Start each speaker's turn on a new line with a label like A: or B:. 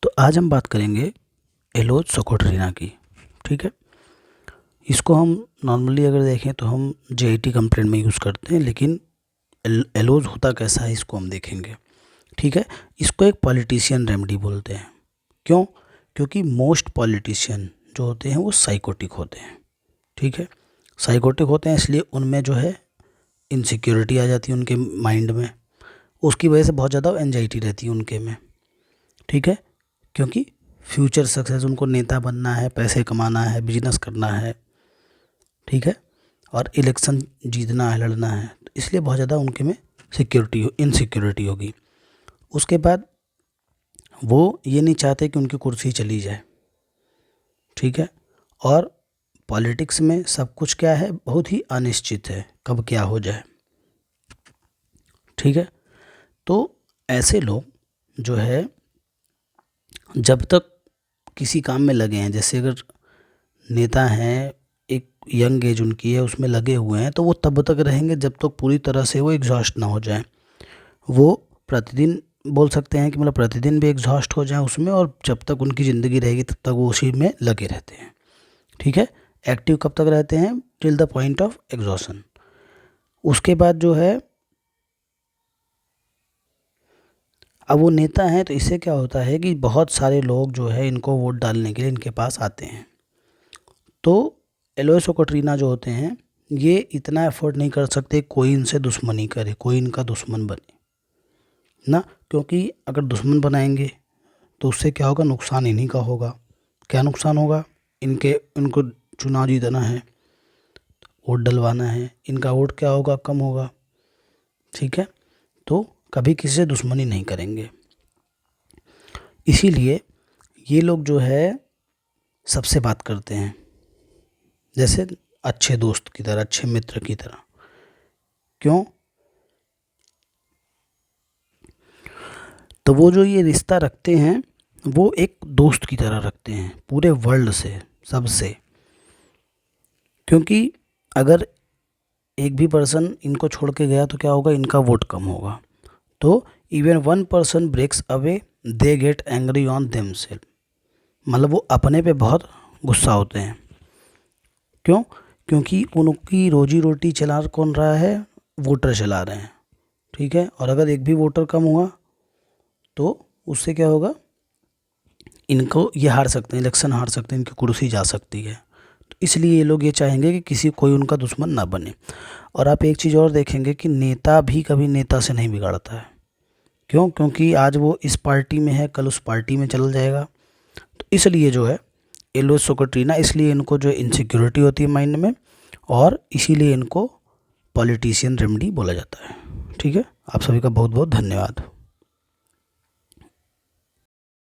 A: तो आज हम बात करेंगे एलोज सोकोट्रीना की। ठीक है, इसको हम नॉर्मली अगर देखें तो हम जेआईटी कंप्लेंट में यूज़ करते हैं, लेकिन एलोज होता कैसा है इसको हम देखेंगे। ठीक है, इसको एक पॉलिटिशियन रेमेडी बोलते हैं। क्यों? क्योंकि मोस्ट पॉलिटिशियन जो होते हैं वो साइकोटिक होते हैं। ठीक है, साइकोटिक होते हैं, इसलिए उनमें जो है इनसिक्योरिटी आ जाती है उनके माइंड में, उसकी वजह से बहुत ज़्यादा एंजाइटी रहती है उनके में। ठीक है, क्योंकि फ्यूचर सक्सेस, उनको नेता बनना है, पैसे कमाना है, बिजनेस करना है। ठीक है, और इलेक्शन जीतना है, लड़ना है, तो इसलिए बहुत ज़्यादा उनके में इनसिक्योरिटी होगी। उसके बाद वो ये नहीं चाहते कि उनकी कुर्सी चली जाए। ठीक है, और पॉलिटिक्स में सब कुछ क्या है, बहुत ही अनिश्चित है, कब क्या हो जाए। ठीक है, तो ऐसे लोग जो है जब तक किसी काम में लगे हैं, जैसे अगर नेता हैं, एक यंग एज उनकी है, उसमें लगे हुए हैं, तो वो तब तक रहेंगे जब तक पूरी तरह से वो एग्जॉस्ट ना हो जाए। वो प्रतिदिन बोल सकते हैं कि मतलब प्रतिदिन भी एग्जॉस्ट हो जाए उसमें, और जब तक उनकी ज़िंदगी रहेगी तब तक वो उसी में लगे रहते हैं। ठीक है, एक्टिव कब तक रहते हैं? Till the point of exhaustion. उसके बाद जो है, अब वो नेता हैं तो इससे क्या होता है कि बहुत सारे लोग जो है इनको वोट डालने के लिए इनके पास आते हैं। तो एलोज सोकोट्रीना जो होते हैं ये इतना एफर्ट नहीं कर सकते कोई इनसे दुश्मनी करे, कोई इनका दुश्मन बने ना, क्योंकि अगर दुश्मन बनाएंगे तो उससे क्या होगा, नुकसान इन्हीं का होगा। क्या नुकसान होगा? इनको चुनाव जीतना है, वोट डलवाना है, इनका वोट क्या होगा, कम होगा। ठीक है, तो कभी किसी से दुश्मनी नहीं करेंगे। इसीलिए ये लोग जो है सबसे बात करते हैं, जैसे अच्छे दोस्त की तरह, अच्छे मित्र की तरह। क्यों? तो वो जो ये रिश्ता रखते हैं वो एक दोस्त की तरह रखते हैं पूरे वर्ल्ड से, सबसे। क्योंकि अगर एक भी पर्सन इनको छोड़ के गया तो क्या होगा, इनका वोट कम होगा। तो even one person breaks away they get angry on themselves, मतलब वो अपने पे बहुत गुस्सा होते हैं। क्यों? क्योंकि उनकी रोजी रोटी चला कौन रहा है? वोटर चला रहे हैं। ठीक है, और अगर एक भी वोटर कम हुआ तो उससे क्या होगा, इनको ये हार सकते हैं, इलेक्शन हार सकते हैं, इनकी कुर्सी जा सकती है। तो इसलिए ये लोग ये चाहेंगे कि कोई उनका दुश्मन ना बने। और आप एक चीज़ और देखेंगे कि नेता भी कभी नेता से नहीं बिगाड़ता है। क्यों? क्योंकि आज वो इस पार्टी में है, कल उस पार्टी में चल जाएगा। तो इसलिए जो है एलोज सोकोट्रीना, इसलिए इनको जो इनसिक्योरिटी होती है माइंड में, और इसीलिए इनको पॉलिटिशियन रेमेडी बोला जाता है। ठीक है, आप सभी का बहुत बहुत धन्यवाद।